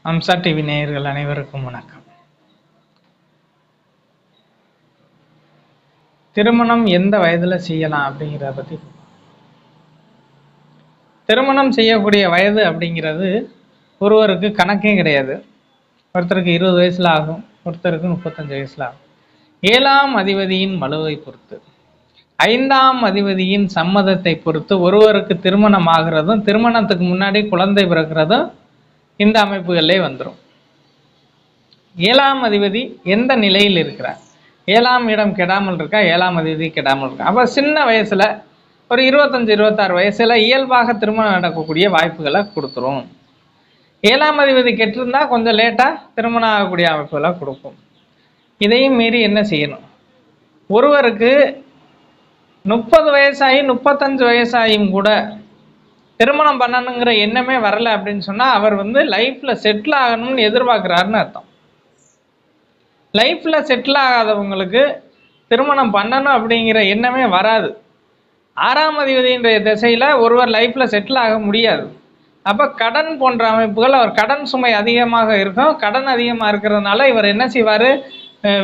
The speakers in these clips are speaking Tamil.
அம்சா டிவி நேயர்கள் அனைவருக்கும் வணக்கம். திருமணம் எந்த வயதுல செய்யலாம் அப்படிங்கிறத பத்தி. திருமணம் செய்யக்கூடிய வயது அப்படிங்கிறது ஒருவருக்கு கணக்கே கிடையாது. ஒருத்தருக்கு 20 வயசுல ஆகும், ஒருத்தருக்கு 35 வயசுல ஆகும். 7ஆம் அதிபதியின் வலுவை பொறுத்து, 5ஆம் அதிபதியின் சம்மதத்தை பொறுத்து ஒருவருக்கு திருமணம் ஆகிறதும் திருமணத்துக்கு முன்னாடி குழந்தை பிறக்கிறதும் இந்த அமைப்புகளிலே வந்துடும். 7ஆம் அதிபதி எந்த நிலையில் இருக்கிறார், 7ஆம் இடம் கெடாமல் இருக்கா, 7ஆம் அதிபதி கெடாமல் இருக்கா. அப்போ சின்ன வயசுல ஒரு 25-26 வயசுல இயல்பாக திருமணம் நடக்கக்கூடிய வாய்ப்புகளை கொடுத்துரும். 7ஆம் அதிபதி கெட்டிருந்தா கொஞ்சம் லேட்டா திருமணம் ஆகக்கூடிய அமைப்புகளை கொடுக்கும். இதையும் மீறி என்ன செய்யணும், ஒருவருக்கு 30 வயசாகி 35 வயசாகியும் கூட திருமணம் பண்ணணுங்கிற எண்ணமே வரல அப்படின்னு சொன்னா அவர் லைஃப்ல செட்டில் ஆகணும்னு எதிர்பார்க்கிறாருன்னு அர்த்தம். லைஃப்ல செட்டில் ஆகாதவங்களுக்கு திருமணம் பண்ணணும் அப்படிங்கிற எண்ணமே வராது. 6ஆம் அதிபதியினுடைய திசையில ஒருவர் லைஃப்ல செட்டில் ஆக முடியாது. அப்ப கடன் போன்ற அமைப்புகள், அவர் கடன் சுமை அதிகமாக இருக்கும். கடன் அதிகமாக இருக்கிறதுனால இவர் என்ன செய்வார்,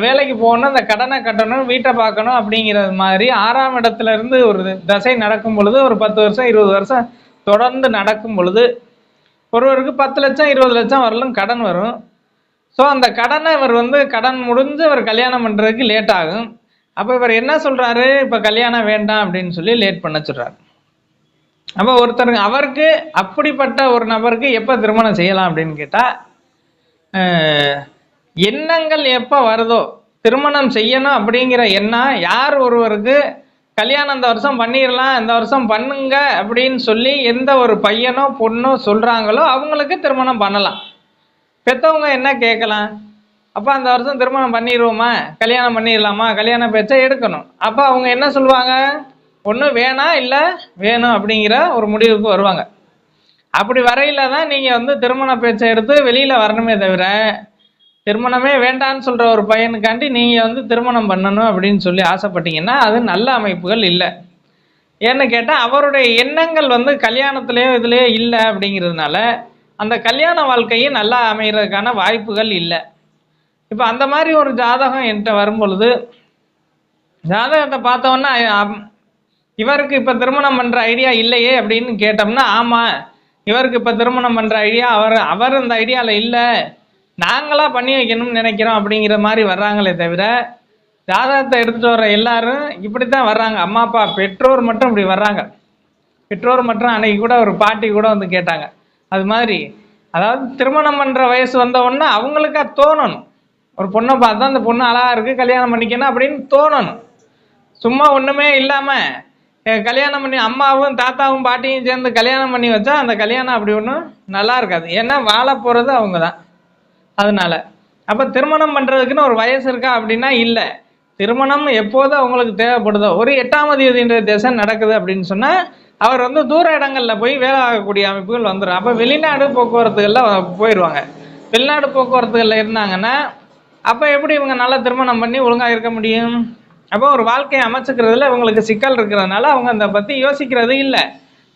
வேலைக்கு போகணும், அந்த கடனை கட்டணும், வீட்டை பார்க்கணும் அப்படிங்கிறது மாதிரி 6ஆம் இடத்துல இருந்து ஒரு தசை நடக்கும் பொழுது, ஒரு 10 வருஷம் 20 வருஷம் தொடர்ந்து நடக்கும் பொழுது ஒருவருக்கு 10 லட்சம் 20 லட்சம் வரலும் கடன் வரும். ஸோ அந்த கடனை இவர் கடன் முடிஞ்சு அவர் கல்யாணம் பண்ணுறதுக்கு லேட் ஆகும். அப்போ இவர் என்ன சொல்கிறாரு, இப்போ கல்யாணம் வேண்டாம் அப்படின்னு சொல்லி லேட் பண்ண சொல்கிறார். அப்போ ஒருத்தருக்கு அவருக்கு அப்படிப்பட்ட ஒரு நபருக்கு எப்போ திருமணம் செய்யலாம் அப்படின்னு கேட்டால், எண்ணங்கள் எப்போ வருதோ திருமணம் செய்யணும் அப்படிங்கிற எண்ணம் யார் ஒருவருக்கு கல்யாணம் இந்த வருஷம் பண்ணிடலாம், இந்த வருஷம் பண்ணுங்க அப்படின்னு சொல்லி எந்த ஒரு பையனோ பொண்ணோ சொல்கிறாங்களோ அவங்களுக்கு திருமணம் பண்ணலாம். பெற்றவங்க என்ன கேட்கலாம், அப்போ அந்த வருஷம் திருமணம் பண்ணிடுவோமா, கல்யாணம் பண்ணிடலாமா, கல்யாண பேச்சை எடுக்கணும். அப்போ அவங்க என்ன சொல்லுவாங்க, ஒன்று வேணாம் இல்லை வேணும் அப்படிங்கிற ஒரு முடிவுக்கு வருவாங்க. அப்படி வரையில தான் நீங்கள் திருமண பேச்சை எடுத்து வெளியில் வரணுமே தவிர, திருமணமே வேண்டான்னு சொல்கிற ஒரு பையனுக்காண்டி நீங்கள் திருமணம் பண்ணணும் அப்படின்னு சொல்லி ஆசைப்பட்டீங்கன்னா அது நல்ல அமைப்புகள் இல்லை. ஏன்னு கேட்டால் அவருடைய எண்ணங்கள் கல்யாணத்துலேயோ இதுலேயோ இல்லை அப்படிங்கிறதுனால அந்த கல்யாண வாழ்க்கையும் நல்லா அமைகிறதுக்கான வாய்ப்புகள் இல்லை. இப்போ அந்த மாதிரி ஒரு ஜாதகம் என்கிட்ட வரும் பொழுது, ஜாதகத்தை பார்த்தோன்னா இவருக்கு இப்போ திருமணம் பண்ணுற ஐடியா இல்லையே அப்படின்னு கேட்டோம்னா, ஆமாம் இவருக்கு இப்போ திருமணம் பண்ணுற ஐடியா அவர் இந்த ஐடியாவில் இல்லை, நாங்களாக பண்ணி வைக்கணும்னு நினைக்கிறோம் அப்படிங்கிற மாதிரி வர்றாங்களே தவிர, ஜாதகத்தை எடுத்துகிட்டு வர எல்லாரும் இப்படி தான் வர்றாங்க. அம்மா அப்பா பெற்றோர் மட்டும் இப்படி வர்றாங்க. பெற்றோர் மட்டும் அன்னைக்கு கூட ஒரு பாட்டி கூட கேட்டாங்க. அது மாதிரி அதாவது திருமணம் பண்ணுற வயசு வந்தவுடனே அவங்களுக்கா தோணணும், ஒரு பொண்ணை பார்த்தா அந்த பொண்ணு அழகாக இருக்குது கல்யாணம் பண்ணிக்கணும் அப்படின்னு தோணணும். சும்மா ஒன்றுமே இல்லாமல் கல்யாணம் பண்ணி அம்மாவும் தாத்தாவும் பாட்டியும் சேர்ந்து கல்யாணம் பண்ணி வச்சா அந்த கல்யாணம் அப்படி ஒன்றும் நல்லா இருக்காது. ஏன்னா வாழ போகிறது அவங்க தான். அதனால அப்போ திருமணம் பண்ணுறதுக்குன்னு ஒரு வயசு இருக்கா அப்படின்னா இல்லை. திருமணம் எப்போது அவங்களுக்கு தேவைப்படுதோ, ஒரு 8ஆம் அதிபதின்ற திசை நடக்குது அப்படின்னு சொன்னால் அவர் தூர இடங்களில் போய் வேலை ஆகக்கூடிய அமைப்புகள் வந்துடும். அப்போ வெளிநாடு போக்குவரத்துகளில் போயிடுவாங்க. வெளிநாடு போக்குவரத்துகளில் இருந்தாங்கன்னா அப்போ எப்படி இவங்க நல்லா திருமணம் பண்ணி ஒழுங்காக இருக்க முடியும்? அப்போ ஒரு வாழ்க்கையை அமைச்சுக்கிறதுல இவங்களுக்கு சிக்கல் இருக்கிறதுனால அவங்க அதை பற்றி யோசிக்கிறது இல்லை.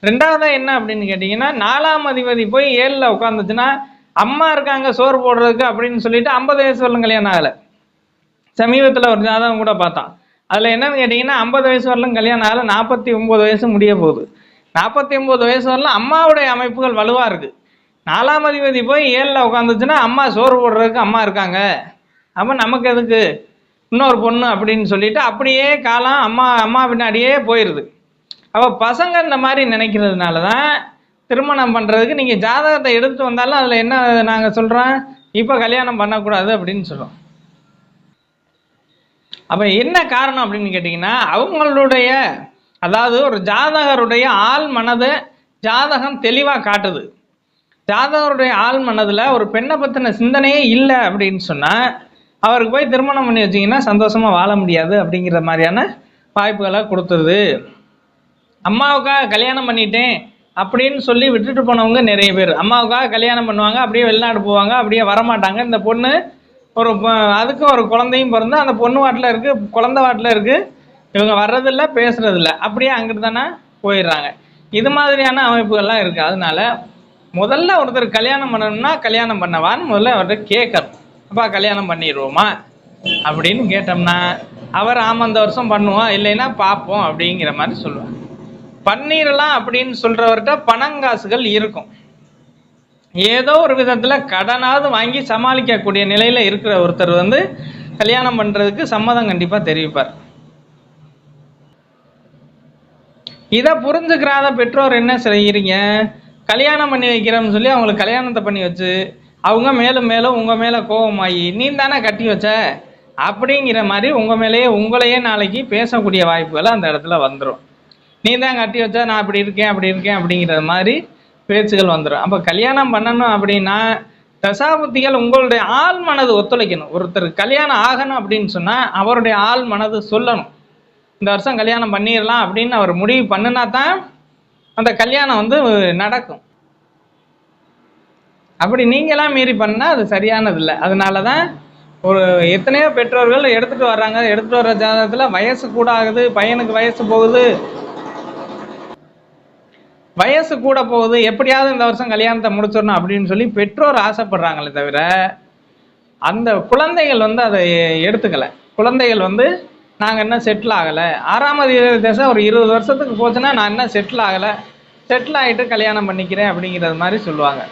ரெண்டாவதாக என்ன அப்படின்னு கேட்டிங்கன்னா, 4ஆம் அதிபதி போய் 7ல் உட்காந்துச்சுன்னா அம்மா இருக்காங்க சோறு போடுறதுக்கு அப்படின்னு சொல்லிட்டு 50 வயசு வரலும் கல்யாணம் ஆகலை. சமீபத்தில் ஒரு ஜாதகம் கூட பார்த்தான். அதில் என்னன்னு கேட்டிங்கன்னா, 50 வயசு வரலும் கல்யாணம் ஆகலை, 49 வயசு முடிய போகுது. 49 வயசு வரலும் அம்மாவுடைய அமைப்புகள் வலுவாக இருக்குது. 4ஆம் அதிபதி போய் 7ல் உட்காந்துச்சுன்னா அம்மா சோறு போடுறதுக்கு அம்மா இருக்காங்க, அப்போ நமக்கு எதுக்கு இன்னொரு பொண்ணு அப்படின்னு சொல்லிட்டு அப்படியே காலம் அம்மா பின்னாடியே போயிடுது. அப்போ பசங்க இந்த மாதிரி நினைக்கிறதுனால தான் திருமணம் பண்ணுறதுக்கு நீங்கள் ஜாதகத்தை எடுத்துட்டு வந்தாலும் அதில் என்ன நாங்கள் சொல்கிறோம், இப்போ கல்யாணம் பண்ணக்கூடாது அப்படின்னு சொல்கிறோம். அப்போ என்ன காரணம் அப்படின்னு கேட்டிங்கன்னா, அவங்களுடைய அதாவது ஒரு ஜாதகருடைய ஆள் மனதை ஜாதகம் தெளிவாக காட்டுது. ஜாதகருடைய ஆள் மனதில் ஒரு பெண்ணை பற்றின சிந்தனையே இல்லை அப்படின்னு சொன்னால் அவருக்கு போய் திருமணம் பண்ணி வச்சிங்கன்னா சந்தோஷமாக வாழ முடியாது அப்படிங்கிற மாதிரியான வாய்ப்புகளை கொடுத்துருது. அம்மாவுக்காக கல்யாணம் பண்ணிட்டேன் அப்படின்னு சொல்லி விட்டுட்டு போனவங்க நிறைய பேர். அம்மாவுக்காக கல்யாணம் பண்ணுவாங்க, அப்படியே வெளிநாடு போவாங்க, அப்படியே வரமாட்டாங்க. இந்த பொண்ணு அதுக்கும் ஒரு குழந்தையும் பிறந்து அந்த பொண்ணு வாட்டில் இருக்குது, குழந்தை வாட்டில் இருக்குது, இவங்க வர்றதில்ல பேசுறதில்ல, அப்படியே அங்கிட்டு தானே போயிடுறாங்க. இது மாதிரியான அமைப்புகள்லாம் இருக்குது. அதனால முதல்ல ஒருத்தர் கல்யாணம் பண்ணணும்னா கல்யாணம் பண்ணவான்னு முதல்ல அவர்கிட்ட கேட்கணும். அப்பா கல்யாணம் பண்ணிடுவோமா அப்படின்னு கேட்டோம்னா அவர் ஆமாம் இந்த வருஷம் பண்ணுவோம் இல்லைன்னா பார்ப்போம் அப்படிங்கிற மாதிரி சொல்லுவார். பண்ணிடலாம் அப்படின்னு சொல்கிறவர்கிட்ட பணங்காசுகள் இருக்கும். ஏதோ ஒரு விதத்தில் கடனாவது வாங்கி சமாளிக்கக்கூடிய நிலையில் இருக்கிற ஒருத்தர் கல்யாணம் பண்ணுறதுக்கு சம்மதம் கண்டிப்பாக தெரிவிப்பார். இதை புரிஞ்சுக்கிறாத பெற்றோர் என்ன செய்கிறீங்க, கல்யாணம் பண்ணி வைக்கிறோம்னு சொல்லி அவங்களுக்கு கல்யாணத்தை பண்ணி வச்சு அவங்க மேலும் மேலும் உங்கள் மேலே கோபமாகி நீ தானே கட்டி வச்ச அப்படிங்கிற மாதிரி உங்களையே நாளைக்கு பேசக்கூடிய வாய்ப்புகள் அந்த இடத்துல வந்துடும். நீ தான் கட்டி வச்சா நான் அப்படி இருக்கேன் அப்படிங்கிற மாதிரி பேச்சுகள் வந்துடும். அப்போ கல்யாணம் பண்ணணும் அப்படின்னா தசாபுத்திகள் உங்களுடைய ஆள் மனது ஒத்துழைக்கணும். ஒருத்தர் கல்யாணம் ஆகணும் அப்படின்னு சொன்னால் அவருடைய ஆள் மனது சொல்லணும். இந்த வருஷம் கல்யாணம் பண்ணிடலாம் அப்படின்னு அவர் முடிவு பண்ணினா தான் அந்த கல்யாணம் நடக்கும். அப்படி நீங்களாம் மீறி பண்ணால் அது சரியானது இல்லை. அதனால தான் ஒரு எத்தனையோ பெற்றோர்கள் எடுத்துகிட்டு வர்றாங்க. எடுத்துகிட்டு வர்ற ஜாதகத்தில் வயசு கூட ஆகுது, பையனுக்கு வயசு போகுது, வயசு கூட போகுது, எப்படியாவது இந்த வருஷம் கல்யாணத்தை முடிச்சிடணும் அப்படின்னு சொல்லி பெற்றோர் ஆசைப்படுறாங்களே தவிர அந்த குழந்தைகள் அதை எடுத்துக்கலை. குழந்தைகள் நாங்கள் என்ன செட்டில் ஆகலை, 6ஆம் தேச ஒரு 20 வருஷத்துக்கு போச்சுன்னா நான் என்ன செட்டில் ஆகலை, செட்டில் ஆகிட்டு கல்யாணம் பண்ணிக்கிறேன் அப்படிங்கிறது மாதிரி சொல்லுவாங்க.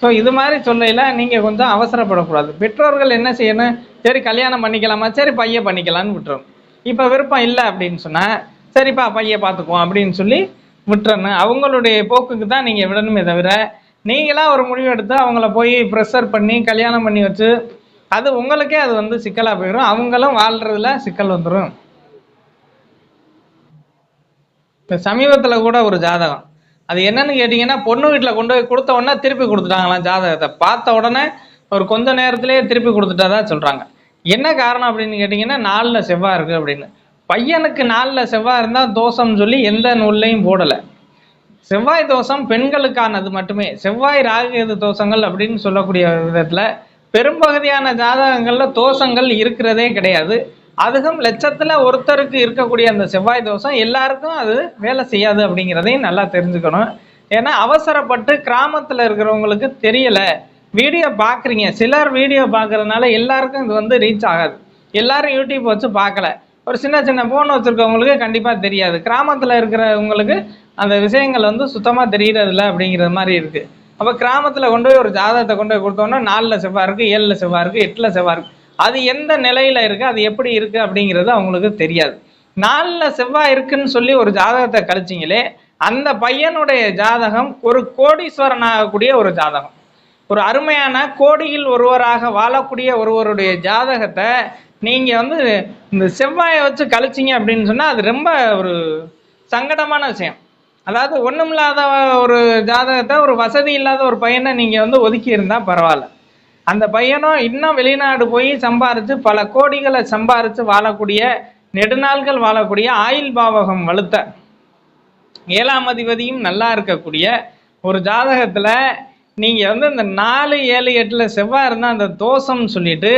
ஸோ இது மாதிரி சொல்லையில் நீங்கள் கொஞ்சம் அவசரப்படக்கூடாது. பெற்றோர்கள் என்ன செய்யணும், சரி கல்யாணம் பண்ணிக்கலாமா, சரி பையன் பண்ணிக்கலான்னு விட்டுரும். இப்போ விருப்பம் இல்லை அப்படின்னு சொன்னால் சரிப்பா பையன் பார்த்துக்குவோம் அப்படின்னு சொல்லி விட்டுறணும். அவங்களுடைய போக்குக்கு தான் நீங்கள் விடணுமே தவிர நீங்களாக ஒரு முடிவு எடுத்து அவங்கள போய் ப்ரெஷர் பண்ணி கல்யாணம் பண்ணி வச்சு அது உங்களுக்கே அது சிக்கலாக போயிடும். அவங்களும் வாழ்கிறதுல சிக்கல் வந்துடும். இப்போ சமீபத்தில் கூட ஒரு ஜாதகம், அது என்னன்னு கேட்டிங்கன்னா பொண்ணு வீட்டில் கொண்டு போய் கொடுத்த உடனே திருப்பி கொடுத்துட்டாங்களாம். ஜாதகத்தை பார்த்த உடனே ஒரு கொஞ்ச நேரத்திலேயே திருப்பி கொடுத்துட்டதா சொல்கிறாங்க. என்ன காரணம் அப்படின்னு கேட்டிங்கன்னா 4ல் செவ்வாய் இருக்குது அப்படின்னு. பையனுக்கு 4ல் செவ்வாய் இருந்தால் தோஷம்னு சொல்லி எந்த நூல்லையும் போடலை. செவ்வாய் தோஷம் பெண்களுக்கானது மட்டுமே. செவ்வாய் ராகு தோஷங்கள் அப்படின்னு சொல்லக்கூடிய விதத்தில் பெரும்பகுதியான ஜாதகங்களில் தோஷங்கள் இருக்கிறதே கிடையாது. அதுவும் லட்சத்தில் ஒருத்தருக்கு இருக்கக்கூடிய அந்த செவ்வாய் தோஷம் எல்லாருக்கும் அது வேலை செய்யாது அப்படிங்கிறதையும் நல்லா தெரிஞ்சுக்கணும். ஏன்னா அவசரப்பட்டு கிராமத்தில் இருக்கிறவங்களுக்கு தெரியலை, வீடியோ பார்க்குறீங்க, சிலர் வீடியோ பார்க்குறதுனால எல்லாருக்கும் இது ரீச் ஆகாது. எல்லாரும் யூடியூப் வச்சு பார்க்கல, ஒரு சின்ன சின்ன ஃபோன் வச்சுருக்கவங்களுக்கு கண்டிப்பாக தெரியாது. கிராமத்தில் இருக்கிறவங்களுக்கு அந்த விஷயங்கள் சுத்தமாக தெரியறதில்ல அப்படிங்கிறது மாதிரி இருக்குது. அப்போ கிராமத்தில் கொண்டு போய் ஒரு ஜாதகத்தை கொண்டு போய் கொடுத்தோன்னா 4ல் செவ்வாய் இருக்குது, 7ல் செவ்வாய் இருக்குது, 8ல் செவ்வாய் இருக்குது, அது எந்த நிலையில் இருக்குது, அது எப்படி இருக்குது அப்படிங்கிறது அவங்களுக்கு தெரியாது. 4ல் செவ்வாய் இருக்குன்னு சொல்லி ஒரு ஜாதகத்தை கழிச்சிங்களே, அந்த பையனுடைய ஜாதகம் ஒரு கோடீஸ்வரன் ஆகக்கூடிய ஒரு ஜாதகம், ஒரு அருமையான கோடியில் ஒருவராக வாழக்கூடிய ஒருவருடைய ஜாதகத்தை நீங்கள் இந்த செவ்வாயை வச்சு கழிச்சிங்க அப்படின்னு சொன்னால் அது ரொம்ப ஒரு சங்கடமான விஷயம். அதாவது ஒன்றுமில்லாத ஒரு ஜாதகத்தை ஒரு வசதி இல்லாத ஒரு பையனை நீங்கள் ஒதுக்கி இருந்தால் பரவாயில்ல. அந்த பையனும் இன்னும் வெளிநாடு போய் சம்பாரித்து பல கோடிகளை சம்பாரித்து வாழக்கூடிய, நெடுநாள்கள் வாழக்கூடிய, ஆயுள் பாவகம் வலுத்த 7ஆம் அதிபதியும் நல்லா இருக்கக்கூடிய ஒரு ஜாதகத்தில் நீங்கள் இந்த 4, 7, 8ல் செவ்வாய் இருந்தால் அந்த தோஷம்னு சொல்லிட்டு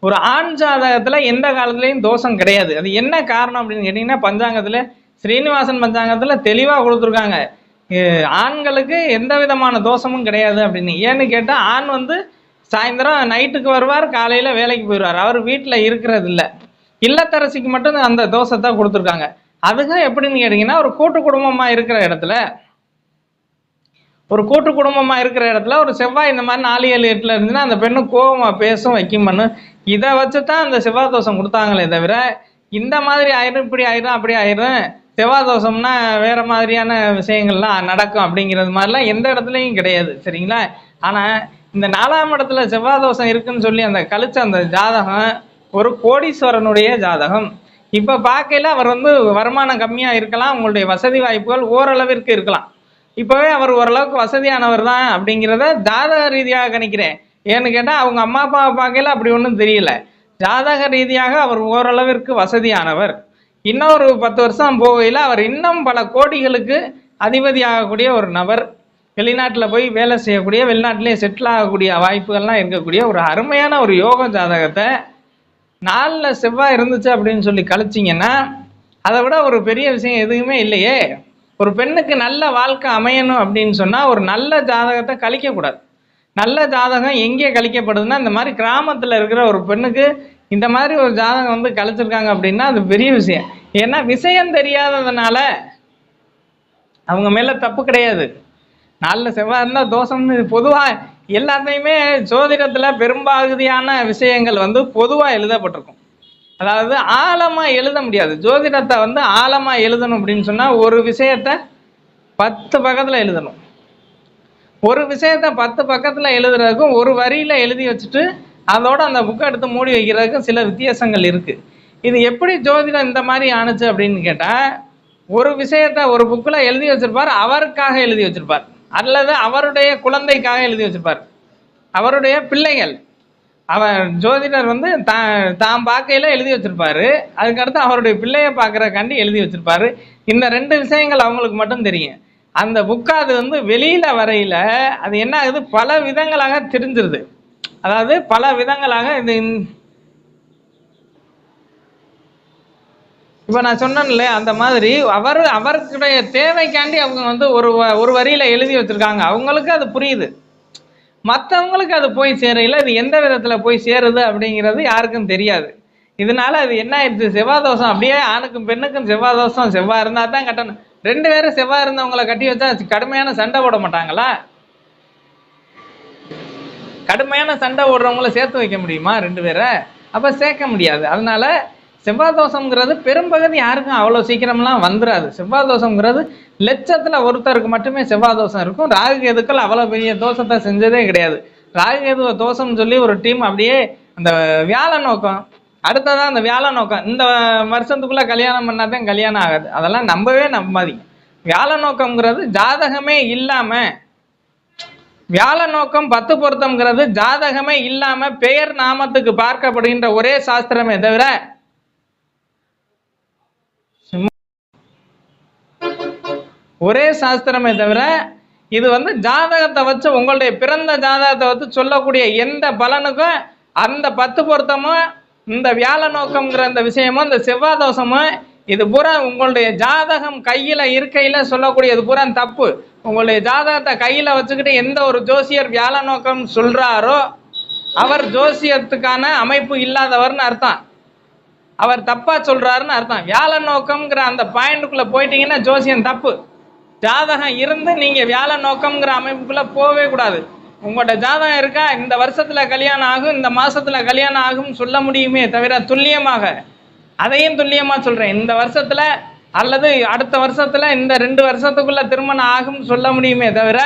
ஒரு ஆண் ஜாதகத்தில் எந்த காலத்துலேயும் தோஷம் கிடையாது. அது என்ன காரணம் அப்படின்னு கேட்டிங்கன்னா பஞ்சாங்கத்தில் ஸ்ரீனிவாசன் பஞ்சாங்கத்தில் தெளிவாக கொடுத்துருக்காங்க, ஆண்களுக்கு எந்த விதமான தோஷமும் கிடையாது அப்படின்னு. ஏன்னு கேட்டால் ஆண் சாயந்தரம் நைட்டுக்கு வருவார், காலையில் வேலைக்கு போயிடுவார், அவர் வீட்டில் இருக்கிறது இல்லை. இல்லத்தரசிக்கு மட்டும் அந்த தோஷத்தை கொடுத்துருக்காங்க. அதுக்கும் எப்படின்னு கேட்டிங்கன்னா ஒரு கூட்டு குடும்பமாக இருக்கிற இடத்துல ஒரு செவ்வாய் இந்த மாதிரி 4, 7, 8ல் இருந்துச்சுன்னா அந்த பெண்ணு கோபமாக பேசும், வைக்கும், பண்ணும். இதை வச்சு தான் அந்த செவ்வாய் தோஷம் கொடுத்தாங்களே தவிர இந்த மாதிரி ஆயிரும், இப்படி ஆயிரும், அப்படி ஆயிரும், செவ்வாய் தோஷம்னா வேறு மாதிரியான விஷயங்கள்லாம் நடக்கும் அப்படிங்கிறது மாதிரிலாம் எந்த இடத்துலையும் கிடையாது. சரிங்களா? ஆனால் இந்த 4ஆம் இடத்துல செவ்வாய் தோஷம் இருக்குன்னு சொல்லி அந்த கழிச்ச அந்த ஜாதகம் ஒரு கோடீஸ்வரனுடைய ஜாதகம். இப்போ பார்க்கையில் அவர் வருமானம் கம்மியாக இருக்கலாம், உங்களுடைய வசதி வாய்ப்புகள் ஓரளவிற்கு இருக்கலாம். இப்போவே அவர் ஓரளவுக்கு வசதியானவர் தான் அப்படிங்கிறத ஜாதக ரீதியாக கணிக்கிறேன். ஏன்னு கேட்டால் அவங்க அம்மா அப்பாவை பார்க்கையில் அப்படி ஒன்றும் தெரியல. ஜாதக ரீதியாக அவர் ஓரளவிற்கு வசதியானவர். இன்னொரு 10 வருஷம் போகையில் அவர் இன்னும் பல கோடிகளுக்கு அதிபதியாகக்கூடிய ஒரு நபர், வெளிநாட்டில் போய் வேலை செய்யக்கூடிய, வெளிநாட்டிலே செட்டில் ஆகக்கூடிய வாய்ப்புகள்லாம் இருக்கக்கூடிய ஒரு அருமையான ஒரு யோக ஜாதகத்தை 4ல் செவ்வாய் இருந்துச்சு அப்படின்னு சொல்லி கழிச்சிங்கன்னா அதை விட ஒரு பெரிய விஷயம் எதுவுமே இல்லையே. ஒரு பெண்ணுக்கு நல்ல வாழ்க்கை அமையணும் அப்படின்னு சொன்னால் ஒரு நல்ல ஜாதகத்தை கழிக்கக்கூடாது. நல்ல ஜாதகம் எங்கே கழிக்கப்படுதுன்னா, இந்த மாதிரி கிராமத்தில் இருக்கிற ஒரு பெண்ணுக்கு இந்த மாதிரி ஒரு ஜாதகம் வந்து கழிச்சிருக்காங்க அப்படின்னா அது பெரிய விஷயம். ஏன்னா விஷயம் தெரியாததுனால அவங்க மேலே தப்பு கிடையாது. நாளில் செவ்வாய் இருந்தால் தோஷம்னு பொதுவாக எல்லாத்தையுமே ஜோதிடத்தில் பெரும்பாகுதியான விஷயங்கள் வந்து பொதுவாக எழுதப்பட்டிருக்கும். அதாவது ஆழமாக எழுத முடியாது. ஜோதிடத்தை வந்து ஆழமாக எழுதணும் அப்படின்னு சொன்னால் ஒரு விஷயத்தை 10 பக்கத்தில் எழுதணும். ஒரு விஷயத்தை 10 பக்கத்தில் எழுதுறதுக்கும் ஒரு வரியில் எழுதி வச்சுட்டு அதோட அந்த புக்கை எடுத்து மூடி வைக்கிறதுக்கும் சில வித்தியாசங்கள் இருக்குது. இது எப்படி ஜோதிடம் இந்த மாதிரி ஆணுச்சு அப்படின்னு கேட்டால், ஒரு விஷயத்தை ஒரு புக்கில் எழுதி வச்சிருப்பார், அவருக்காக எழுதி வச்சிருப்பார், அல்லது அவருடைய குழந்தைக்காக எழுதி வச்சிருப்பார், அவருடைய பிள்ளைகள். அவர் ஜோதிடர் வந்து தான் பார்க்கையில் எழுதி வச்சிருப்பாரு, அதுக்கடுத்து அவருடைய பிள்ளையை பார்க்குறக்காண்டி எழுதி வச்சிருப்பாரு. இந்த 2 விஷயங்கள் அவங்களுக்கு மட்டும் தெரியும். அந்த புக்கை அது வந்து வெளியில் வரையில் அது என்ன ஆகுது, பல விதங்களாக தெரிஞ்சிருது. அதாவது பல விதங்களாக இது இப்போ நான் சொன்னேன்ல, அந்த மாதிரி அவருடைய தேவைக்காண்டி அவங்க வந்து ஒரு வரியில் எழுதி வச்சுருக்காங்க. அவங்களுக்கு அது புரியுது, மற்றவங்களுக்கு அது போய் சேரையில் இது எந்த விதத்தில் போய் சேருது அப்படிங்கிறது யாருக்கும் தெரியாது. இதனால அது என்ன ஆயிடுச்சு, செவ்வாய் தோஷம். அப்படியே ஆணுக்கும் பெண்ணுக்கும் செவ்வாய் தோஷம். செவ்வாய் இருந்தால் தான் கட்டணும். 2 பேரும் செவ்வாய் இருந்தவங்களை கட்டி வச்சா கடுமையான சண்டை போட மாட்டாங்களா? கடுமையான சண்டை ஓடுறவங்கள சேர்த்து வைக்க முடியுமா 2 பேரை? அப்போ சேர்க்க முடியாது. அதனால செவ்வாய் தோஷங்கிறது பெரும்பகுதி யாருக்கும் அவ்வளோ சீக்கிரம்லாம் வந்துடாது. செவ்வாய் தோஷங்கிறது லட்சத்தில் ஒருத்தருக்கு மட்டுமே செவ்வாய் தோஷம் இருக்கும். ராகு கேதுக்கள் அவ்வளோ பெரிய தோஷத்தை செஞ்சதே கிடையாது. ராகு கேதுவ தோஷம்னு சொல்லி ஒரு டீம் அப்படியே அந்த வியாழ நோக்கம், அடுத்ததான் அந்த வியாழ நோக்கம், இந்த வருஷத்துக்குள்ளே கல்யாணம் பண்ணாதான் கல்யாணம் ஆகாது, அதெல்லாம் நம்பவே நம்பாதீங்க. வியாழ நோக்கம்ங்கிறது ஜாதகமே இல்லாமல், வியாழ நோக்கம் 10 பொருத்தம்ங்கிறது ஜாதகமே இல்லாமல் பெயர் நாமத்துக்கு பார்க்கப்படுகின்ற ஒரே சாஸ்திரமே தவிர இது வந்து ஜாதகத்தை வச்சு உங்களுடைய பிறந்த ஜாதகத்தை வச்சு சொல்லக்கூடிய எந்த பலனுக்கும் அந்த 10 பொருத்தமும் இந்த வியாழ நோக்கம்ங்கிற அந்த விஷயமும் இந்த செவ்வாய் தோஷமும் இது பூரா உங்களுடைய ஜாதகம் கையில் இருக்கையில் சொல்லக்கூடியது பூரா தப்பு. உங்களுடைய ஜாதகத்தை கையில் வச்சுக்கிட்டு எந்த ஒரு ஜோசியர் வியாழ நோக்கம் சொல்கிறாரோ அவர் ஜோசியத்துக்கான அமைப்பு இல்லாதவர்னு அர்த்தம், அவர் தப்பாக சொல்கிறாருன்னு அர்த்தம். வியாழ நோக்கம்ங்கிற அந்த பாயிண்ட்டுக்குள்ளே போயிட்டீங்கன்னா ஜோசியம் தப்பு. ஜாதகம் இருந்து நீங்கள் வியாழ நோக்கம்ங்கிற அமைப்புக்குள்ளே போகவே கூடாது. உங்களோட ஜாதகம் இருக்கா, இந்த வருஷத்தில் கல்யாணம் ஆகும், இந்த மாதத்தில் கல்யாணம் ஆகும் சொல்ல முடியுமே தவிர துல்லியமாக, அதையும் துல்லியமாக சொல்கிறேன், இந்த வருஷத்தில் அல்லது அடுத்த வருஷத்தில் இந்த 2 வருஷத்துக்குள்ளே திருமணம் ஆகும்னு சொல்ல முடியுமே தவிர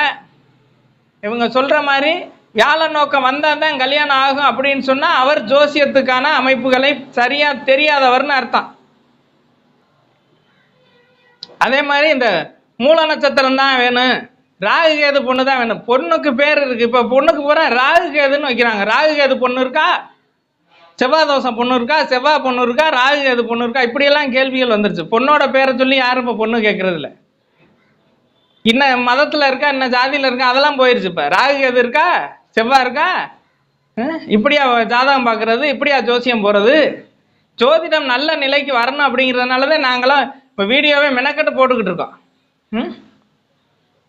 இவங்க சொல்கிற மாதிரி வியாழ நோக்கம் வந்தால் தான் கல்யாணம் ஆகும் அப்படின்னு சொன்னால் அவர் ஜோசியத்துக்கான அமைப்புகளை சரியாக தெரியாதவர்னு அர்த்தம். அதே மாதிரி இந்த மூல நட்சத்திரம் தான் வேணும், ராகு கேது பொண்ணு தான் வேணும். பொண்ணுக்கு பேர் இருக்குது, இப்போ பொண்ணுக்கு பூரா ராகு கேதுன்னு வைக்கிறாங்க. ராகு கேது பொண்ணு இருக்கா, செவ்வாய் தோஷம் பொண்ணு இருக்கா, செவ்வாய் பொண்ணு இருக்கா, ராகு கேது பொண்ணு இருக்கா, இப்படியெல்லாம் கேள்விகள் வந்துருச்சு. பொண்ணோட பேரை சொல்லி யாரும் இப்போ பொண்ணு கேட்கறது இல்லை. இன்னும் மதத்தில் இருக்கா, இன்னும் ஜாதியில் இருக்கா, அதெல்லாம் போயிடுச்சு. இப்போ ராகு கேது இருக்கா, செவ்வாய் இருக்கா, இப்படியா ஜாதகம் பார்க்கறது, இப்படியா ஜோசியம் போகிறது? ஜோதிடம் நல்ல நிலைக்கு வரணும் அப்படிங்கிறதுனால தான் நாங்களாம் இப்போ வீடியோவே மெனக்கட்டு போட்டுக்கிட்டு இருக்கோம்.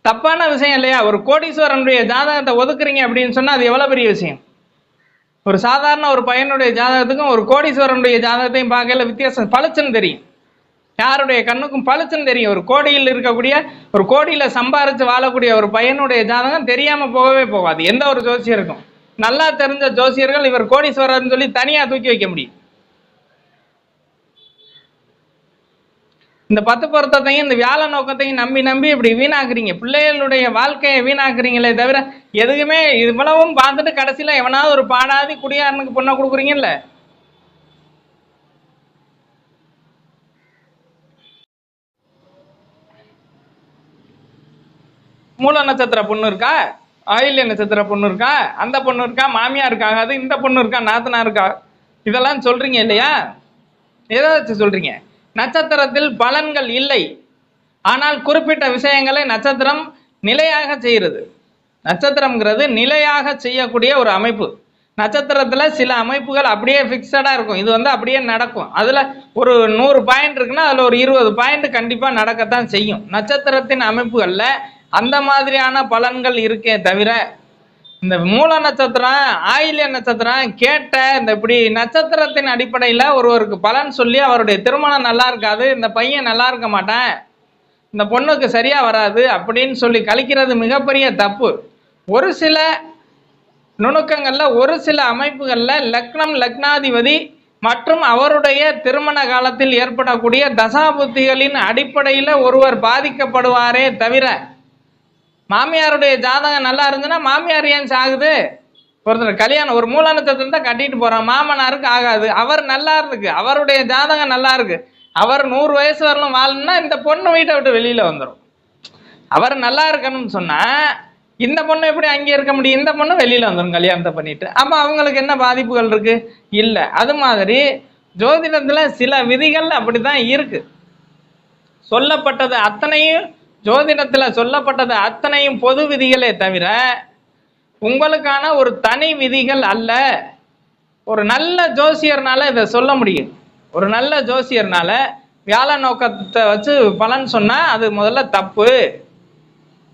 தப்பான விஷயம் இல்லையா? ஒரு கோடீஸ்வரனுடைய ஜாதகத்தை ஒதுக்குறீங்க அப்படின்னு சொன்னால் அது எவ்வளோ பெரிய விஷயம். ஒரு சாதாரண ஒரு பையனுடைய ஜாதகத்துக்கும் ஒரு கோடீஸ்வரனுடைய ஜாதகத்தையும் பார்க்கல வித்தியாசம் பளிச்சுன்னு தெரியும். யாருடைய கண்ணுக்கும் பளிச்சுன்னு தெரியும். ஒரு கோடியில் இருக்கக்கூடிய, ஒரு கோடியில் சம்பாரித்து வாழக்கூடிய ஒரு பையனுடைய ஜாதகம் தெரியாமல் போகவே போகாது எந்த ஒரு ஜோசியருக்கும். நல்லா தெரிஞ்ச ஜோசியர்கள் இவர் கோடீஸ்வரர்னு சொல்லி தனியாக தூக்கி வைக்க முடியும். இந்த 10 பொருத்தத்தையும் இந்த வியாழ நோக்கத்தையும் நம்பி இப்படி வீணாக்குறீங்க, பிள்ளைகளுடைய வாழ்க்கையை வீணாக்குறீங்களே தவிர எதுக்குமே இவ்வளவும் பார்த்துட்டு கடைசியில் எவனாவது ஒரு பாடாதி குடியாரனுக்கு பொண்ணை கொடுக்குறீங்கல்ல. மூல நட்சத்திர பொண்ணு இருக்கா, ஆயில்ய நட்சத்திர பொண்ணு இருக்கா, அந்த பொண்ணு இருக்கா, மாமியார் இருக்காது, இந்த பொண்ணு இருக்கா, நாத்தனா இருக்கா, இதெல்லாம் சொல்றீங்க இல்லையா? ஏதாச்சும் சொல்றீங்க. நட்சத்திரத்தில் பலன்கள் இல்லை, ஆனால் குறிப்பிட்ட விஷயங்களை நட்சத்திரம் நிலையாக செய்கிறது. நட்சத்திரம்ங்கிறது நிலையாக செய்யக்கூடிய ஒரு அமைப்பு. நட்சத்திரத்தில் சில அமைப்புகள் அப்படியே ஃபிக்ஸடாக இருக்கும். இது அப்படியே நடக்கும். அதில் ஒரு 100 பாயிண்ட் இருக்குன்னா அதில் ஒரு 20 பாயிண்ட் கண்டிப்பாக நடக்கத்தான் செய்யும். நட்சத்திரத்தின் அமைப்புகளில் அந்த மாதிரியான பலன்கள் இருக்கே தவிர, இந்த மூல நட்சத்திரம், ஆயில்ய நட்சத்திரம் கேட்ட இந்த இப்படி நட்சத்திரத்தின் அடிப்படையில் ஒருவருக்கு பலன் சொல்லி அவருடைய திருமணம் நல்லா இருக்காது, இந்த பையன் நல்லா இருக்க மாட்டான், இந்த பொண்ணுக்கு சரியாக வராது அப்படின்னு சொல்லி கழிக்கிறது மிகப்பெரிய தப்பு. ஒரு சில நுணுக்கங்களில், ஒரு சில அமைப்புகளில் லக்னம், லக்னாதிபதி மற்றும் அவருடைய திருமண காலத்தில் ஏற்படக்கூடிய தசாபுத்திகளின் அடிப்படையில் ஒருவர் பாதிக்கப்படுவாரே தவிர, மாமியாருடைய ஜாதகம் நல்லா இருந்துன்னா மாமியார் ஏன் சாகுது? ஒருத்தர் கல்யாணம் ஒரு மூல நட்சத்திரம் தான் கட்டிட்டு போகிறான், மாமனாருக்கு ஆகாது, அவர் நல்லா இருக்கு, அவருடைய ஜாதகம் நல்லா இருக்கு, அவர் 100 வயசு வரலும் வாழணும்னா இந்த பொண்ணு வீட்டை விட்டு வெளியில் வந்துடும். அவர் நல்லா இருக்கணும்னு சொன்னால் இந்த பொண்ணு எப்படி அங்கே இருக்க முடியும்? இந்த பொண்ணு வெளியில் வந்துடும் கல்யாணத்தை பண்ணிட்டு. அப்போ அவங்களுக்கு என்ன பாதிப்புகள் இருக்குது? இல்லை. அது மாதிரி ஜோதிடத்தில் சில விதிகள் அப்படி தான் இருக்குது. சொல்லப்பட்டது அத்தனையும், ஜோதிடத்தில் சொல்லப்பட்டது அத்தனையும் பொது விதிகளே தவிர உங்களுக்கான ஒரு தனி விதிகள் அல்ல. ஒரு நல்ல ஜோசியர்னால இதை சொல்ல முடியும். ஒரு நல்ல ஜோசியர்னால வியாழ நோக்கத்தை வச்சு பலன் சொன்னால் அது முதல்ல தப்பு.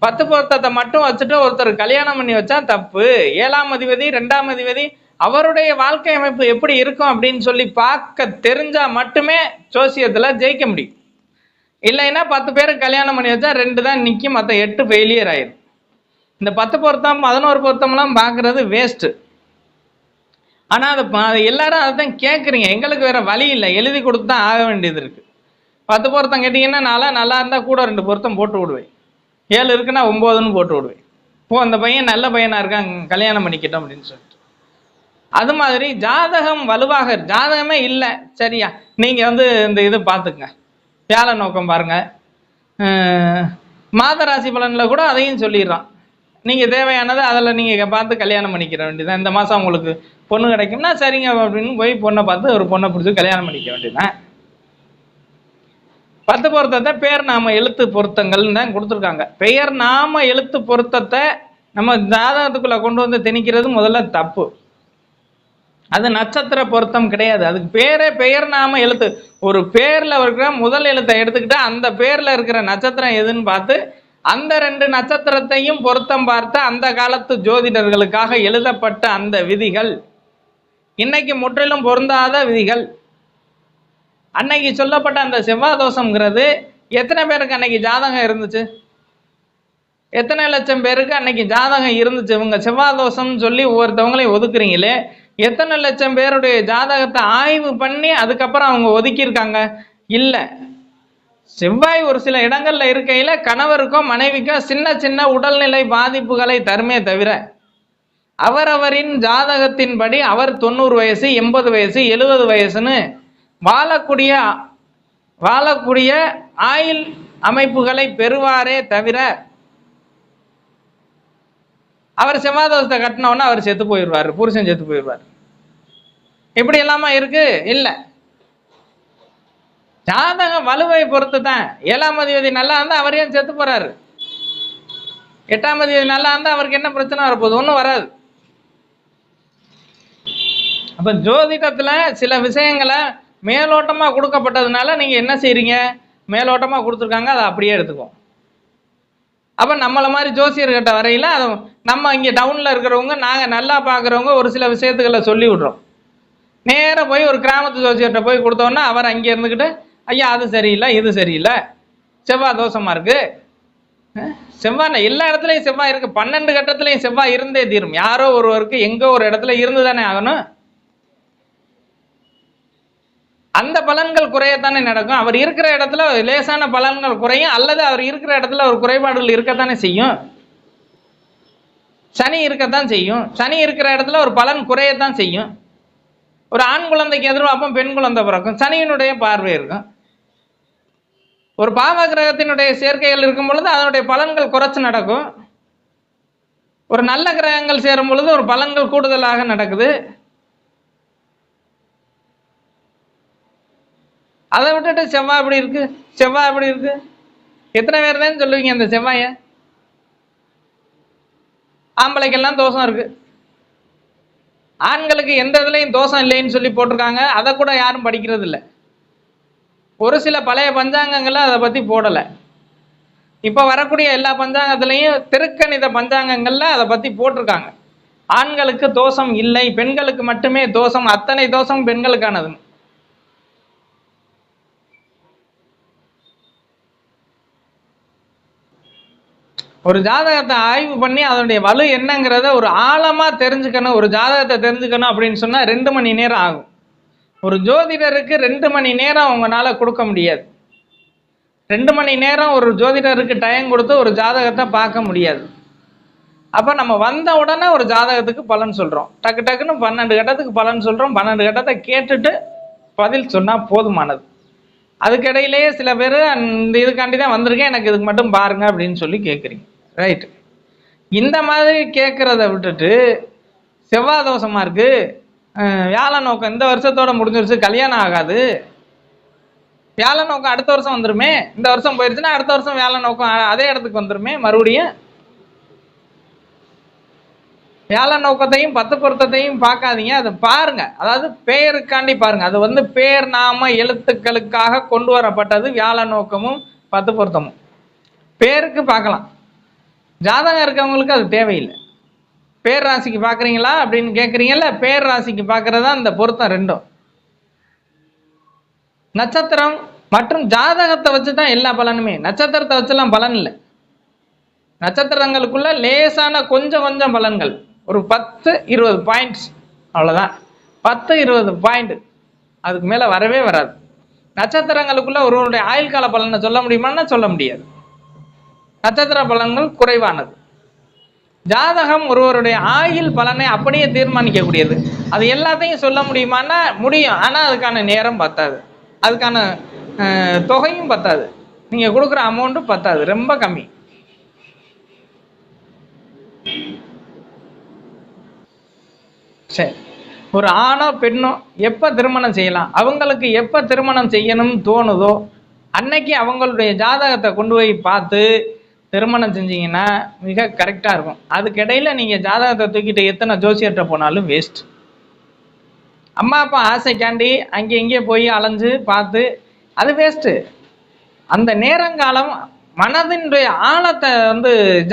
10 பொருத்தத்தை மட்டும் வச்சுட்டு ஒருத்தர் கல்யாணம் பண்ணி வச்சா தப்பு. 7ஆம் அதிபதி 2ஆம் அதிபதி அவருடைய வாழ்க்கை அமைப்பு எப்படி இருக்கும் அப்படின்னு சொல்லி பார்க்க தெரிஞ்சா மட்டுமே ஜோசியத்தில் ஜெயிக்க முடியும். இல்லைன்னா 10 பேருக்கு கல்யாணம் பண்ணி வச்சா 2 தான் நிற்கும், மற்ற 8 ஃபெயிலியர் ஆயிடும். இந்த 10 பொருத்தம் 11 பொருத்தம்லாம் பார்க்குறது வேஸ்ட்டு. ஆனால் அது எல்லாரும் அதை தான் கேட்குறீங்க. எங்களுக்கு வேறு வழி இல்லை, எழுதி கொடுத்து தான் ஆக வேண்டியது இருக்குது. 10 பொருத்தம் கேட்டிங்கன்னா நல்லா இருந்தால் கூட 2 பொருத்தம் போட்டு விடுவேன், 7 இருக்குன்னா 9ன்னு போட்டு விடுவேன். அந்த பையன் நல்ல பையனாக இருக்கான், கல்யாணம் பண்ணிக்கிட்டோம் அப்படின்னு சொல்லிட்டு. அது மாதிரி ஜாதகம் வலுவாக, ஜாதகமே இல்லை சரியா, நீங்கள் இந்த இது பார்த்துங்க, வியாழ நோக்கம் பாருங்கள், மாத ராசி பலனில் கூட அதையும் சொல்லிடுறான். நீங்கள் தேவையானதை அதில் நீங்கள் பார்த்து கல்யாணம் பண்ணிக்கிற வேண்டியதான். இந்த மாதம் உங்களுக்கு பொண்ணு கிடைக்கும்னா சரிங்க அப்படின்னு போய் பொண்ணை பார்த்து ஒரு பொண்ணை பிடிச்சி கல்யாணம் பண்ணிக்க வேண்டியதான். 10 பொருத்தத்தை பேர் நாம எழுத்து பொருத்தங்கள்னு தான் கொடுத்துருக்காங்க. பெயர் நாம எழுத்து பொருத்தத்தை நம்ம ஜாதகத்துக்குள்ளே கொண்டு வந்து திணிக்கிறது முதல்ல தப்பு. அது நட்சத்திர பொருத்தம் கிடையாது. அதுக்கு பேரே பெயர் நாம எழுத்து. ஒரு பேரில் இருக்கிற முதல் எழுத்தை எடுத்துக்கிட்டா அந்த பேரில் இருக்கிற நட்சத்திரம் எதுன்னு பார்த்து அந்த 2 நட்சத்திரத்தையும் பொருத்தம் பார்த்து அந்த காலத்து ஜோதிடர்களுக்காக எழுதப்பட்ட அந்த விதிகள் இன்னைக்கு முற்றிலும் பொருந்தாத விதிகள். அன்னைக்கு சொல்லப்பட்ட அந்த செவ்வாய் தோஷம்ங்கிறது எத்தனை பேருக்கு அன்னைக்கு ஜாதகம் இருந்துச்சு? எத்தனை லட்சம் பேருக்கு அன்னைக்கு ஜாதகம் இருந்துச்சு? இவங்க செவ்வாய் தோஷம்னு சொல்லி ஒவ்வொருத்தவங்களையும் ஒதுக்குறீங்களே, எத்தனை லட்சம் பேருடைய ஜாதகத்தை ஆய்வு பண்ணி அதுக்கப்புறம் அவங்க ஒதுக்கியிருக்காங்க? இல்லை. செவ்வாய் ஒரு சில இடங்கள்ல இருக்கையில கணவருக்கோ மனைவிக்கோ சின்ன சின்ன உடல்நிலை பாதிப்புகளை தருமே தவிர அவரவரின் ஜாதகத்தின்படி அவர் 90 வயசு 80 வயசு 70 வயசுன்னு வாழக்கூடிய ஆயுள் அமைப்புகளை பெறுவாரே தவிர, அவர் செவ்வாதோஷத்தை கட்டினோன்னா அவர் செத்து போயிடுவார், புருஷன் செத்து போயிடுவார். இப்படி எல்லாமா இருக்கு? இல்லை. ஜாதகம் வலுவை பொறுத்து தான். 7ஆம் அதிபதி நல்லா இருந்தால் அவர் ஏன் செத்து போறாரு? 8ஆம் அதிபதி நல்லா இருந்தால் அவருக்கு என்ன பிரச்சனை வரப்போகுது? ஒன்றும் வராது. அப்போ ஜோதிடத்தில் சில விஷயங்களை மேலோட்டமாக கொடுக்கப்பட்டதுனால நீங்கள் என்ன செய்கிறீங்க? மேலோட்டமாக கொடுத்துருக்காங்க, அதை அப்படியே எடுத்துக்குவோம். அப்போ நம்மளை மாதிரி ஜோசியர்கிட்ட வரையில் அதை நம்ம இங்கே டவுனில் இருக்கிறவங்க, நாங்கள் நல்லா பார்க்குறவங்க ஒரு சில விஷயத்துக்களை சொல்லி விட்றோம். நேராக போய் ஒரு கிராமத்து ஜோசியர்கிட்ட போய் கொடுத்தோன்னா அவர் அங்கே இருந்துக்கிட்டு, ஐயா அது சரியில்லை, இது சரியில்லை, செவ்வாய் தோஷமாக இருக்குது. செவ்வாய் எல்லா இடத்துலையும் செவ்வாய் இருக்குது. 12 கட்டத்துலையும் செவ்வாய் இருந்தே தீரும். யாரோ ஒருவருக்கு எங்கோ ஒரு இடத்துல இருந்து தானே ஆகணும். அந்த பலன்கள் குறையத்தானே நடக்கும். அவர் இருக்கிற இடத்துல லேசான பலன்கள் குறையும், அல்லது அவர் இருக்கிற இடத்துல ஒரு குறைபாடுகள் இருக்கத்தானே செய்யும். சனி இருக்கத்தான் செய்யும். சனி இருக்கிற இடத்துல ஒரு பலன் குறையத்தான் செய்யும். ஒரு ஆண் குழந்தைக்கு எதிர்பார்ப்போம், பெண் குழந்தை பிறக்கும், சனியினுடைய பார்வை இருக்கும். ஒரு பாவ கிரகத்தினுடைய சேர்க்கைகள் இருக்கும் பொழுது அதனுடைய பலன்கள் குறைச்சு நடக்கும். ஒரு நல்ல கிரகங்கள் சேரும் பொழுது ஒரு பலன்கள் கூடுதலாக நடக்குது. அதை விட்டுட்டு செவ்வாய் எப்படி இருக்கு, செவ்வாய் எப்படி இருக்கு, எத்தனை பேர் தான் சொல்லுவீங்க? அந்த செவ்வாய ஆம்பளைக்கெல்லாம் தோஷம் இருக்கு, ஆண்களுக்கு எந்த இதுலையும் தோஷம் இல்லைன்னு சொல்லி போட்டிருக்காங்க, அதை கூட யாரும் படிக்கிறது இல்லை. ஒரு சில பழைய பஞ்சாங்கங்கள்ல அதை பற்றி போடலை. இப்போ வரக்கூடிய எல்லா பஞ்சாங்கத்திலையும் திருக்கணித பஞ்சாங்கங்கள்ல அதை பற்றி போட்டிருக்காங்க. ஆண்களுக்கு தோஷம் இல்லை, பெண்களுக்கு மட்டுமே தோஷம், அத்தனை தோஷம் பெண்களுக்கானது. ஒரு ஜாதகத்தை ஆய்வு பண்ணி அதனுடைய வலு என்னங்கிறத ஒரு ஆழமா தெரிஞ்சுக்கணும். ஒரு ஜாதகத்தை தெரிஞ்சுக்கணும் அப்படின்னு சொன்னா 2 மணி நேரம் ஆகும். ஒரு ஜோதிடருக்கு 2 மணி நேரம் உங்களால கொடுக்க முடியாது. 2 மணி நேரம் ஒரு ஜோதிடருக்கு டைம் கொடுத்து ஒரு ஜாதகத்தை பார்க்க முடியாது. அப்ப நம்ம வந்த உடனே ஒரு ஜாதகத்துக்கு பலன் சொல்றோம். டக்கு டக்குன்னு 12 கட்டத்துக்கு பலன் சொல்றோம். 12 கட்டத்தை கேட்டுட்டு பதில் சொன்னா போதுமானது. அதுக்கிடையிலேயே சில பேர் அந்த இதுக்காண்டி தான் வந்திருக்கேன், எனக்கு இதுக்கு மட்டும் பாருங்க அப்படின்னு சொல்லி கேட்குறீங்க. ரைட்டு. இந்த மாதிரி கேட்குறத விட்டுட்டு செவ்வாய் தோஷமாக இருக்குது, வியாழ நோக்கம் இந்த வருஷத்தோட முடிஞ்சிருச்சு, கல்யாணம் ஆகாது, வியாழ நோக்கம் அடுத்த வருஷம் வந்துருமே, இந்த வருஷம் போயிடுச்சுன்னா அடுத்த வருஷம் வியாழ நோக்கம் அதே இடத்துக்கு வந்துருமே மறுபடியும். வியாழ நோக்கத்தையும் 10 பொருத்தத்தையும் பார்க்காதீங்க, அதை பாருங்க. அதாவது பெயருக்காண்டி பாருங்க. அது பேர் நாம எழுத்துக்களுக்காக கொண்டு வரப்பட்டது வியாழ நோக்கமும் 10 பொருத்தமும். பேருக்கு பார்க்கலாம், ஜாதகம் இருக்கவங்களுக்கு அது தேவையில்லை. பேர் ராசிக்கு பார்க்குறீங்களா அப்படின்னு கேட்குறீங்கல்ல, பேர் ராசிக்கு பார்க்கறதா இந்த பொருத்தம் ரெண்டும். நட்சத்திரம் மற்றும் ஜாதகத்தை வச்சு தான் எல்லா பலனுமே. நட்சத்திரத்தை வச்சுலாம் பலன் இல்லை. நட்சத்திரங்களுக்குள்ள லேசான கொஞ்சம் கொஞ்சம் பலன்கள், ஒரு 10-20 பாயிண்ட்ஸ், அவ்வளோதான். 10-20 பாயிண்ட், அதுக்கு மேலே வரவே வராது. நட்சத்திரங்களுக்குள்ள ஒருவருடைய ஆயுள் கால பலனை சொல்ல முடியுமான்னா சொல்ல முடியாது. நட்சத்திர பலன்கள் குறைவானது. ஜாதகம் ஒருவருடைய ஆயுள் பலனை அப்படியே தீர்மானிக்கக்கூடியது. அது எல்லாத்தையும் சொல்ல முடியுமான்னா முடியும், ஆனால் அதுக்கான நேரம் பத்தாது, அதுக்கான தொகையும் பத்தாது, நீங்கள் கொடுக்குற அமௌண்ட்டும் பத்தாது, ரொம்ப கம்மி. சரி, ஒரு ஆணோ பெண்ணோ எப்போ திருமணம் செய்யலாம், அவங்களுக்கு எப்போ திருமணம் செய்யணும்னு தோணுதோ அன்னைக்கு அவங்களுடைய ஜாதகத்தை கொண்டு போய் பார்த்து திருமணம் செஞ்சீங்கன்னா மிக கரெக்டாக இருக்கும். அதுக்கிடையில் நீங்கள் ஜாதகத்தை தூக்கிட்டு எத்தனை ஜோசியர்கிட்ட போனாலும் வேஸ்ட். அம்மா அப்பா ஆசைக்காண்டி அங்கே இங்கே போய் அலைஞ்சு பார்த்து அது வேஸ்ட்டு. அந்த நேரங்காலம் மனதினுடைய ஆழத்தை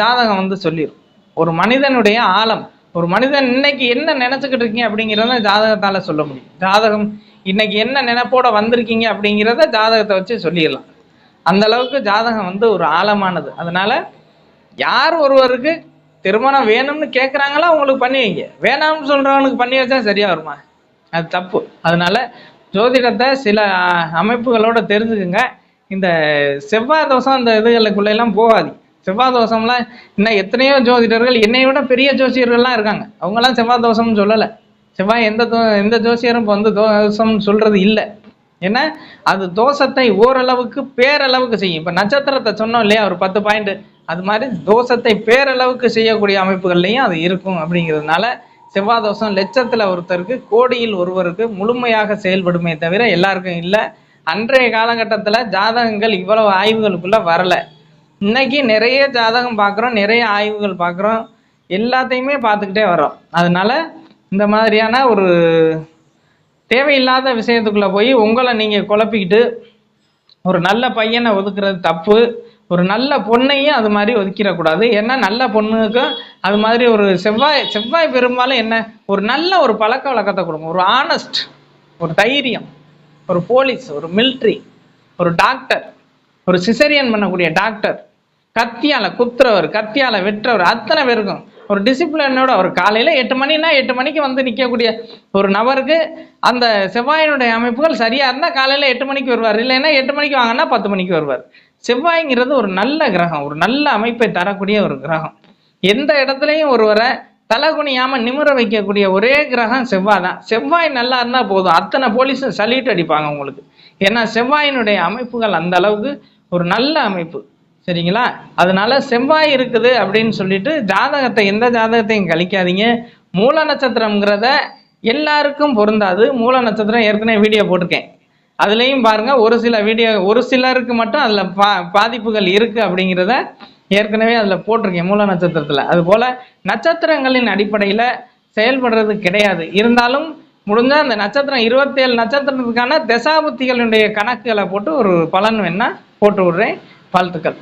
ஜாதகம் சொல்லிடும். ஒரு மனிதனுடைய ஆழம், ஒரு மனிதன் இன்னைக்கு என்ன நினச்சிக்கிட்டு இருக்கீங்க அப்படிங்கிறத ஜாதகத்தால் சொல்ல முடியும். ஜாதகம் இன்னைக்கு என்ன நினைப்போட வந்திருக்கீங்க அப்படிங்கிறத ஜாதகத்தை வச்சு சொல்லிடலாம். அந்த அளவுக்கு ஜாதகம் ஒரு ஆழமானது. அதனால யார் ஒருவருக்கு திருமணம் வேணும்னு கேட்குறாங்களோ அவங்களுக்கு பண்ணி வைங்க, வேணாம்னு சொல்கிறவனுக்கு பண்ணி வச்சா சரியாக வருமா? அது தப்பு. அதனால ஜோதிடத்தை சில அமைப்புகளோட தெரிஞ்சுக்குங்க. இந்த செவ்வாய் தோஷம் இந்த இதுகளுக்குள்ளெல்லாம் போகாது. செவ்வாய் தோஷம்லாம் இன்னும் எத்தனையோ ஜோதிடர்கள் என்னை விட பெரிய ஜோசியர்கள்லாம் இருக்காங்க, அவங்கெல்லாம் செவ்வாய் தோஷம்னு சொல்லலை. செவ்வாய் எந்த ஜோசியரும் இப்போ தோஷம்னு சொல்கிறது இல்லை. ஏன்னா அது தோஷத்தை ஓரளவுக்கு பேரளவுக்கு செய்யும். இப்போ நட்சத்திரத்தை சொன்னோம் இல்லையா, ஒரு 10 பாயிண்ட், அது மாதிரி தோஷத்தை பேரளவுக்கு செய்யக்கூடிய அமைப்புகள்லையும் அது இருக்கும். அப்படிங்கிறதுனால செவ்வாய் தோஷம் லட்சத்தில் ஒருத்தருக்கு, கோடியில் ஒருவருக்கு முழுமையாக செயல்படுமே தவிர எல்லாருக்கும் இல்லை. அன்றைய காலகட்டத்தில் ஜாதகங்கள் இவ்வளவு ஆய்வுகளுக்குள்ளே வரலை. இன்னைக்கு நிறைய ஜாதகம் பார்க்குறோம், நிறைய ஆய்வுகள் பார்க்குறோம், எல்லாத்தையுமே பார்த்துக்கிட்டே வரோம். அதனால இந்த மாதிரியான ஒரு தேவையில்லாத விஷயத்துக்குள்ளே போய் உங்களை நீங்கள் குழப்பிக்கிட்டு ஒரு நல்ல பையனை ஒதுக்குறது தப்பு. ஒரு நல்ல பொண்ணையும் அது மாதிரி ஒதுக்கிடக்கூடாது. ஏன்னா நல்ல பொண்ணுக்கும் அது மாதிரி ஒரு செவ்வாய் பெரும்பாலும் என்ன, ஒரு நல்ல ஒரு பழக்க வழக்கத்தை கொடுக்கும். ஒரு ஆனஸ்ட், ஒரு தைரியம், ஒரு போலீஸ், ஒரு மிலிட்ரி, ஒரு டாக்டர், ஒரு சிசரியன் பண்ணக்கூடிய டாக்டர், கத்தியால் குத்துறவர், கத்தியால் வெட்டுறவர், அத்தனை பேருக்கும் ஒரு டிசிப்ளினோட ஒரு காலையில் 8 மணினா 8 மணிக்கு நிற்கக்கூடிய ஒரு நபருக்கு அந்த செவ்வாயினுடைய அமைப்புகள் சரியாக இருந்தால் காலையில் 8 மணிக்கு வருவார். இல்லைன்னா 8 மணிக்கு வாங்கினா 10 மணிக்கு வருவார். செவ்வாய்ங்கிறது ஒரு நல்ல கிரகம், ஒரு நல்ல அமைப்பை தரக்கூடிய ஒரு கிரகம். எந்த இடத்துலையும் ஒருவரை தலைகுனியாமல் நிமிர வைக்கக்கூடிய ஒரே கிரகம் செவ்வாய் தான். செவ்வாய் நல்லா இருந்தால் போதும், அத்தனை போலீஸும் சல்யூட் அடிப்பாங்க உங்களுக்கு. ஏன்னா செவ்வாயினுடைய அமைப்புகள் அந்த அளவுக்கு ஒரு நல்ல அமைப்பு. சரிங்களா? அதனால செவ்வாய் இருக்குது அப்படின்னு சொல்லிட்டு ஜாதகத்தை, எந்த ஜாதகத்தையும் கழிக்காதீங்க. மூல நட்சத்திரம்ங்கிறத எல்லாருக்கும் பொருந்தாது. மூல நட்சத்திரம் ஏற்கனவே வீடியோ போட்டிருக்கேன், அதுலேயும் பாருங்க. ஒரு சிலருக்கு மட்டும் அதில் பாதிப்புகள் இருக்குது அப்படிங்கிறத ஏற்கனவே அதில் போட்டிருக்கேன் மூல நட்சத்திரத்தில். அதுபோல் நட்சத்திரங்களின் அடிப்படையில் செயல்படுறது கிடையாது. இருந்தாலும் முடிஞ்சால் அந்த நட்சத்திரம் 27 நட்சத்திரத்துக்கான தசாபுத்திகளுடைய கணக்குகளை போட்டு ஒரு பலன் வேணா போட்டு விடுறேன். வாழ்த்துக்கள்.